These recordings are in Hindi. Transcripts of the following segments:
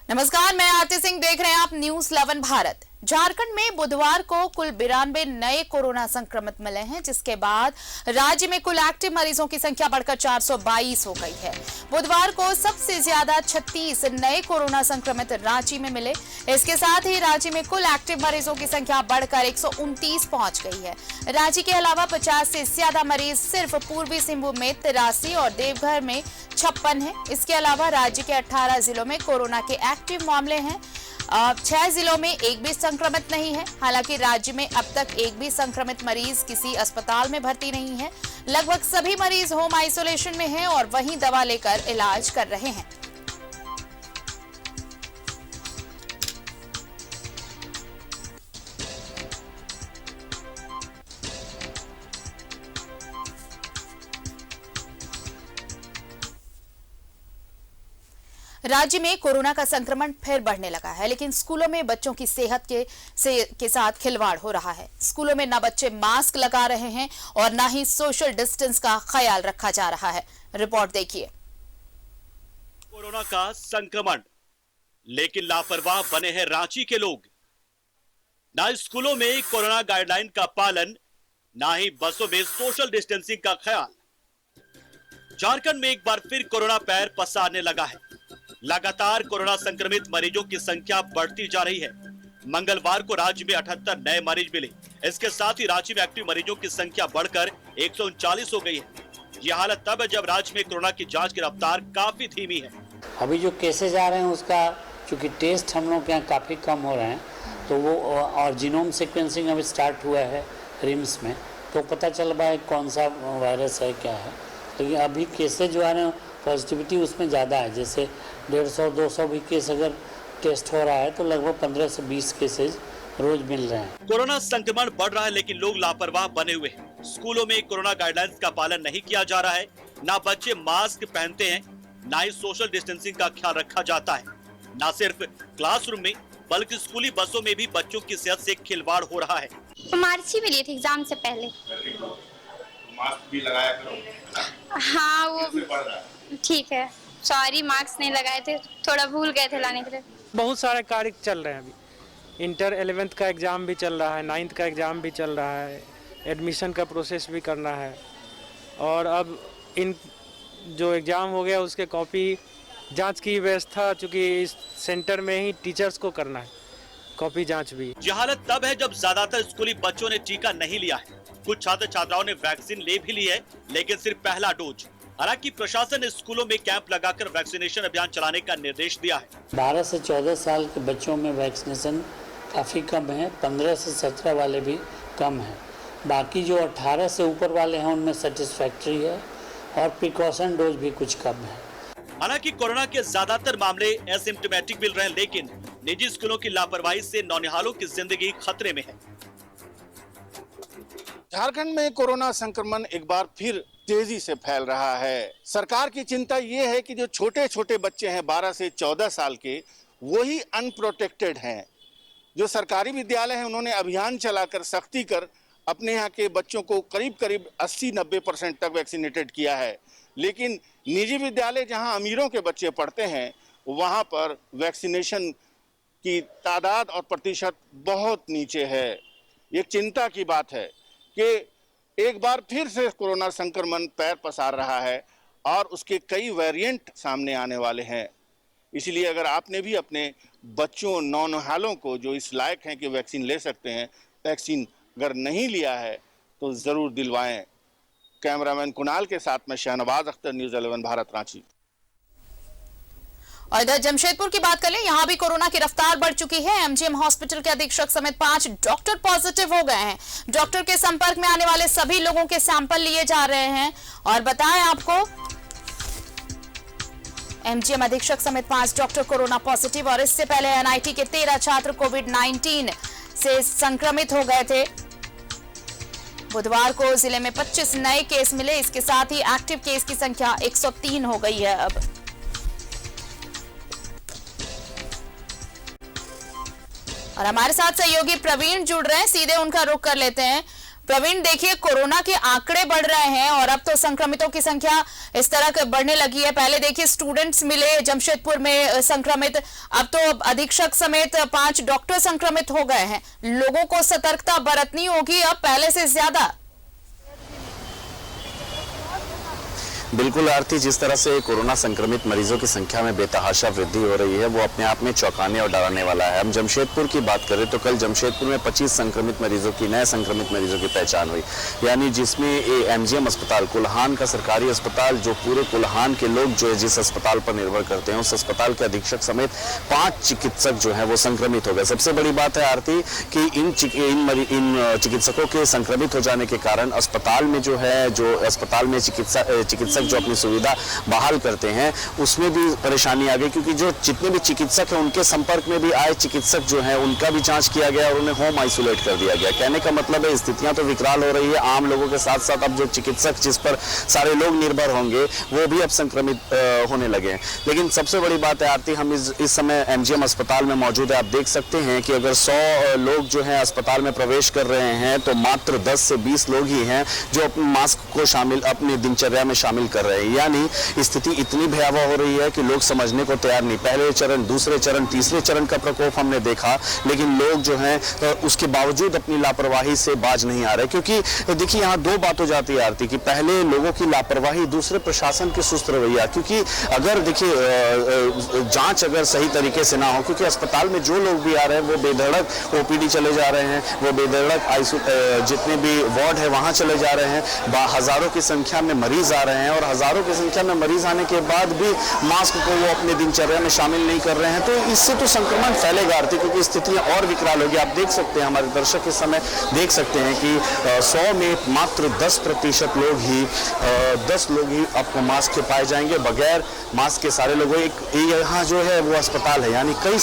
नमस्कार, मैं आरती सिंह, देख रहे हैं आप न्यूज 11 भारत। झारखंड में बुधवार को कुल 92 नए कोरोना संक्रमित मिले हैं, जिसके बाद राज्य में कुल एक्टिव मरीजों की संख्या बढ़कर 422 हो गई है। बुधवार को सबसे ज्यादा 36 नए कोरोना संक्रमित रांची में मिले। इसके साथ ही राज्य में कुल एक्टिव मरीजों की संख्या बढ़कर 129 पहुंच गई है। रांची के अलावा 50 से ज्यादा मरीज सिर्फ पूर्वी सिंहभूम में 83 और देवघर में 56 है। इसके अलावा राज्य के 18 जिलों में कोरोना के एक्टिव मामले हैं। 6 जिलों में एक भी संक्रमित नहीं है। हालांकि राज्य में अब तक एक भी संक्रमित मरीज किसी अस्पताल में भर्ती नहीं है। लगभग सभी मरीज होम आइसोलेशन में हैं और वहीं दवा लेकर इलाज कर रहे हैं। राज्य में कोरोना का संक्रमण फिर बढ़ने लगा है, लेकिन स्कूलों में बच्चों की सेहत के साथ खिलवाड़ हो रहा है। स्कूलों में न बच्चे मास्क लगा रहे हैं और न ही सोशल डिस्टेंस का ख्याल रखा जा रहा है। रिपोर्ट देखिए। कोरोना का संक्रमण, लेकिन लापरवाह बने हैं रांची के लोग। ना स्कूलों में कोरोना गाइडलाइन का पालन, ना ही बसों में सोशल डिस्टेंसिंग का ख्याल। झारखंड में एक बार फिर कोरोना पैर पसारने लगा है। लगातार कोरोना संक्रमित मरीजों की संख्या बढ़ती जा रही है। मंगलवार को राज्य में 78 नए मरीज मिले। इसके साथ ही राज्य में एक्टिव मरीजों की संख्या बढ़कर 139 हो गई है। यह हालत तब है जब राज्य में कोरोना की जांच की रफ्तार काफी धीमी है। अभी जो केसेज आ रहे हैं उसका चूंकि टेस्ट हम लोग के यहाँ काफ़ी कम हो रहे हैं, तो वो और जीनोम सीक्वेंसिंग अभी स्टार्ट हुआ है रिम्स में, तो पता चल रहा है कौन सा वायरस है क्या है। लेकिन अभी केसेज जो आ रहे हैं पॉजिटिविटी उसमें ज़्यादा है। जैसे 150-200 भी केस अगर टेस्ट हो रहा है तो लगभग 15 से 20 केसेज रोज मिल रहे हैं। कोरोना संक्रमण बढ़ रहा है, लेकिन लोग लापरवाह बने हुए हैं। स्कूलों में कोरोना गाइडलाइंस का पालन नहीं किया जा रहा है। ना बच्चे मास्क पहनते हैं, ना ही सोशल डिस्टेंसिंग का ख्याल रखा जाता है। ना सिर्फ क्लासरूम में बल्कि स्कूली बसों में भी बच्चों की सेहत से खिलवाड़ हो रहा है। मार्च में लिए थे एग्जाम से पहले। मास्क भी लगाया करो। हाँ वो ठीक है, सॉरी मास्क नहीं लगाए थे, थोड़ा भूल गए थे लाने के लिए। बहुत सारे कार्य चल रहे हैं। अभी इंटर 11th का एग्ज़ाम भी चल रहा है, 9th का एग्ज़ाम भी चल रहा है, एडमिशन का प्रोसेस भी करना है। और अब इन जो एग्ज़ाम हो गया उसके कॉपी जांच की व्यवस्था चूँकि इस सेंटर में ही टीचर्स को करना है, कॉपी जांच भी। यह हालत तब है जब ज्यादातर स्कूली बच्चों ने टीका नहीं लिया है। कुछ छात्र छात्राओं ने वैक्सीन ले भी ली है, लेकिन सिर्फ पहला डोज। हालांकि प्रशासन ने स्कूलों में कैंप लगाकर वैक्सीनेशन अभियान चलाने का निर्देश दिया है। 12 से 14 साल के बच्चों में वैक्सीनेशन काफ़ी कम है, 15 से 17 वाले भी कम है। बाकी जो 18 से ऊपर वाले हैं उनमें सेटिस्फैक्ट्री है और प्रिकॉशन डोज भी कुछ कम है। हालांकि कोरोना के ज्यादातर मामले एसिम्प्टोमेटिक मिल रहे हैं, लेकिन निजी स्कूलों की लापरवाही से नौनिहालों की जिंदगी खतरे में है। झारखंड में कोरोना संक्रमण एक बार फिर तेजी से फैल रहा है। सरकार की चिंता ये है कि जो छोटे छोटे बच्चे हैं 12 से 14 साल के, वही अनप्रोटेक्टेड हैं। जो सरकारी विद्यालय हैं उन्होंने अभियान चलाकर सख्ती कर अपने यहाँ के बच्चों को करीब 80-90% तक वैक्सीनेटेड किया है। लेकिन निजी विद्यालय जहाँ अमीरों के बच्चे पढ़ते हैं वहाँ पर वैक्सीनेशन की तादाद और प्रतिशत बहुत नीचे है। ये चिंता की बात है कि एक बार फिर से कोरोना संक्रमण पैर पसार रहा है और उसके कई वेरिएंट सामने आने वाले हैं। इसलिए अगर आपने भी अपने बच्चों नौनिहालों को जो इस लायक हैं कि वैक्सीन ले सकते हैं, वैक्सीन अगर नहीं लिया है तो ज़रूर दिलवाएं। कैमरामैन कुणाल के साथ में शहनवाज अख्तर, न्यूज़ 11 भारत, रांची। और इधर जमशेदपुर की बात कर लें, यहां भी कोरोना की रफ्तार बढ़ चुकी है। एमजीएम हॉस्पिटल के अधीक्षक समेत 5 डॉक्टर पॉजिटिव हो गए हैं। डॉक्टर के संपर्क में आने वाले सभी लोगों के सैंपल लिए जा रहे हैं। और बताएं आपको, एमजीएम अधीक्षक समेत 5 डॉक्टर कोरोना पॉजिटिव। और इससे पहले एनआईटी के 13 छात्र कोविड-19 से संक्रमित हो गए थे। बुधवार को जिले में 25 नए केस मिले। इसके साथ ही एक्टिव केस की संख्या 103 हो गई है। अब और हमारे साथ सहयोगी प्रवीण जुड़ रहे हैं, सीधे उनका रुख कर लेते हैं। प्रवीण, देखिए कोरोना के आंकड़े बढ़ रहे हैं और अब तो संक्रमितों की संख्या इस तरह बढ़ने लगी है। पहले देखिए स्टूडेंट्स मिले जमशेदपुर में संक्रमित, अब तो अधीक्षक समेत 5 डॉक्टर संक्रमित हो गए हैं। लोगों को सतर्कता बरतनी होगी अब पहले से ज्यादा। बिल्कुल आरती, जिस तरह से कोरोना संक्रमित मरीजों की संख्या में बेतहाशा वृद्धि हो रही है वो अपने आप में चौंकाने और डराने वाला है। हम जमशेदपुर की बात करें तो कल जमशेदपुर में 25 संक्रमित मरीजों की नए संक्रमित मरीजों की पहचान हुई, यानी जिसमें एमजीएम अस्पताल कुल्हान का सरकारी अस्पताल, जो पूरे कुल्हान के लोग जो है जिस अस्पताल पर निर्भर करते हैं, उस अस्पताल के अधीक्षक समेत 5 चिकित्सक जो है वो संक्रमित हो गए। सबसे बड़ी बात है आरती कि इन चिकित्सकों के संक्रमित हो जाने के कारण अस्पताल में जो है, जो अस्पताल में चिकित्सक जो अपनी सुविधा बहाल करते हैं उसमें भी परेशानी आ गई, क्योंकि जो जितने भी चिकित्सक हैं उनके संपर्क में भी आए चिकित्सक जो हैं उनका भी जांच किया गया और उन्हें होम आइसोलेट कर दिया गया। कहने का मतलब है स्थितियां तो विकराल हो रही है। आम लोगों के साथ साथ अब जो चिकित्सक जिस पर सारे लोग निर्भर होंगे वो भी अब संक्रमित होने लगे हैं। लेकिन सबसे बड़ी बात है आरती, हम इस समय एमजीएम अस्पताल में मौजूद है। आप देख सकते हैं कि अगर 100 लोग जो है अस्पताल में प्रवेश कर रहे हैं तो मात्र 10 से 20 लोग ही हैं जो अपने मास्क को अपनी दिनचर्या में शामिल कर रहे हैं। यानी स्थिति इतनी भयावह हो रही है कि लोग समझने को तैयार नहीं। पहले चरण, दूसरे चरण, तीसरे चरण का प्रकोप हमने देखा, लेकिन लोग जो हैं उसके बावजूद अपनी लापरवाही से बाज नहीं आ रहे। क्योंकि देखिए यहाँ 2 बात हो जाती है आरती की, पहले लोगों की लापरवाही, दूसरे प्रशासन के सुस्त रवैया। क्योंकि अगर देखिए जांच अगर सही तरीके से ना हो, क्योंकि अस्पताल में जो लोग भी आ रहे हैं वो बेधड़क ओपीडी चले जा रहे हैं, वो बेधड़क जितने भी वार्ड है वहां चले जा रहे हैं, हजारों की संख्या में मरीज आ रहे हैं और हजारों की संख्या में मरीज आने के बाद भी मास्क को वो अपने दिनचर्या में शामिल नहीं कर रहे हैं, तो इससे तो संक्रमण फैलेगा आरती, क्योंकि स्थितियां और विकराल होगी। आप देख सकते हैं, हमारे दर्शक इस समय देख सकते हैं कि 100 में मात्र 10% लोग ही 10 लोग ही आपको मास्क के पाए जाएंगे। बगैर मास्क के सारे लोगों, यहाँ जो है वो अस्पताल है, यानी कई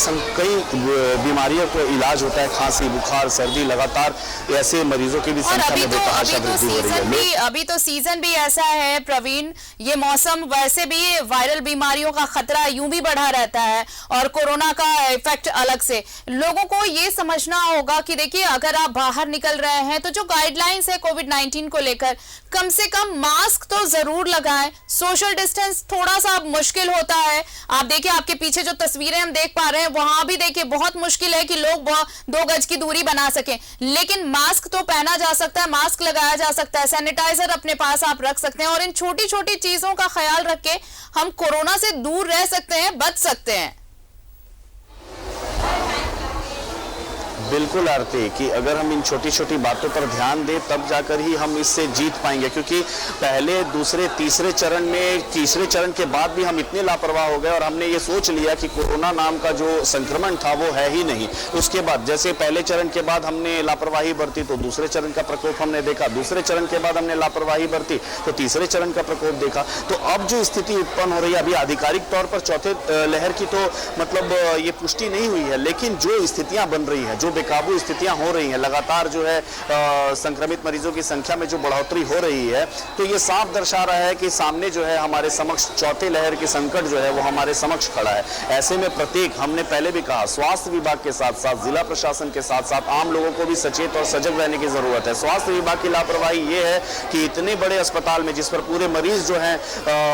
बीमारियों को इलाज होता है, खांसी, बुखार, सर्दी, लगातार ऐसे मरीजों की भी संख्या में बेतहाशा वृद्धि हो रही है। अभी तो सीजन भी ऐसा है प्रवीण, ये मौसम वैसे भी वायरल बीमारियों का खतरा यूं भी बढ़ा रहता है और कोरोना का इफेक्ट अलग से। लोगों को ये समझना होगा कि देखिए अगर आप बाहर निकल रहे हैं तो जो गाइडलाइंस है कोविड-19 को लेकर, कम से कम मास्क तो जरूर लगाएं। सोशल डिस्टेंस थोड़ा सा मुश्किल होता है। आप देखिए आपके पीछे जो तस्वीरें हम देख पा रहे हैं वहां भी देखिए बहुत मुश्किल है कि लोग 2 गज की दूरी बना सकें, लेकिन मास्क तो पहना जा सकता है, मास्क लगाया जा सकता है, सैनिटाइजर अपने पास आप रख सकते हैं और इन छोटी छोटी चीजों का ख्याल रख के हम कोरोना से दूर रह सकते हैं, बच सकते हैं। बिल्कुल आरती कि अगर हम इन छोटी छोटी बातों पर ध्यान दें तब जाकर ही हम इससे जीत पाएंगे, क्योंकि पहले, दूसरे, तीसरे चरण में, तीसरे चरण के बाद भी हम इतने लापरवाह हो गए और हमने ये सोच लिया कि कोरोना नाम का जो संक्रमण था वो है ही नहीं। उसके बाद जैसे पहले चरण के बाद हमने लापरवाही बरती तो दूसरे चरण का प्रकोप हमने देखा, दूसरे चरण के बाद हमने लापरवाही बरती तो तीसरे चरण का प्रकोप देखा। तो अब जो स्थिति उत्पन्न हो रही है, अभी आधिकारिक तौर पर चौथे लहर की तो मतलब ये पुष्टि नहीं हुई है, लेकिन जो स्थितियां बन रही है, जो बेकाबू स्थितियां हो रही हैं, लगातार जो है संक्रमित मरीजों की संख्या में जो बढ़ोतरी हो रही है, तो ये साफ दर्शा रहा है कि सामने जो है हमारे समक्ष चौथे लहर की संकट जो है वो हमारे समक्ष खड़ा है। ऐसे में प्रत्येक, हमने पहले भी कहा, स्वास्थ्य विभाग के साथ साथ जिला प्रशासन के साथ साथ आम लोगों को भी सचेत और सजग रहने की जरूरत है। स्वास्थ्य विभाग की लापरवाही ये है कि इतने बड़े अस्पताल में जिस पर पूरे मरीज जो है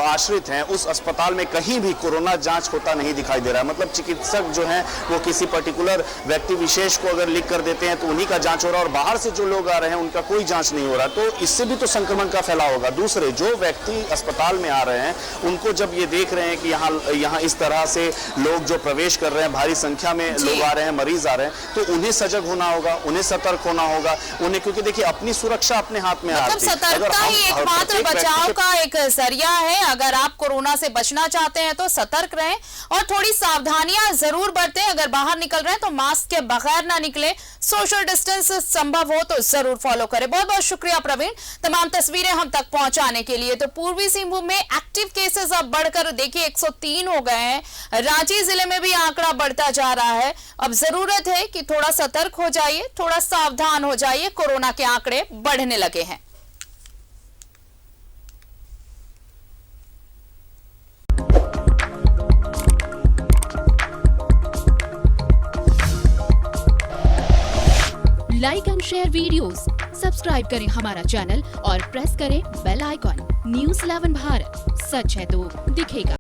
आश्रित हैं, उस अस्पताल में कहीं भी कोरोना जांच होता नहीं दिखाई दे रहा है। मतलब चिकित्सक जो है वो किसी पर्टिकुलर व्यक्ति विशेष को अगर लिख कर देते हैं तो उन्हीं का जांच हो रहा है और बाहर से जो लोग आ रहे हैं उनका कोई जांच नहीं हो रहा, तो इससे भी तो संक्रमण का फैलाव होगा। दूसरे जो व्यक्ति अस्पताल में आ रहे हैं उनको जब ये देख रहे हैं कि यहाँ इस तरह से लोग जो प्रवेश कर रहे हैं, भारी संख्या में लोग आ रहे हैं, मरीज आ रहे हैं, तो उन्हें सजग होना होगा, उन्हें सतर्क होना होगा, उन्हें, क्योंकि देखिए अपनी सुरक्षा अपने हाथ में है। सतर्कता ही एकमात्र बचाव का एक जरिया है। अगर आप कोरोना से बचना चाहते हैं तो सतर्क रहें और थोड़ी सावधानियां जरूर बरतें। अगर बाहर निकल रहे हैं तो मास्क के बगैर ना निकले, सोशल डिस्टेंस संभव हो तो जरूर फॉलो करें। बहुत बहुत शुक्रिया प्रवीण, तमाम तस्वीरें हम तक पहुंचाने के लिए। तो पूर्वी सिंहभूम में एक्टिव केसेस अब बढ़कर देखिए 103 हो गए हैं। रांची जिले में भी आंकड़ा बढ़ता जा रहा है। अब जरूरत है कि थोड़ा सतर्क हो जाइए, थोड़ा सावधान हो जाइए, कोरोना के आंकड़े बढ़ने लगे हैं। Like and share videos, subscribe करें हमारा चैनल और प्रेस करें बेल आइकॉन। न्यूज़ 11 भारत, सच है तो दिखेगा।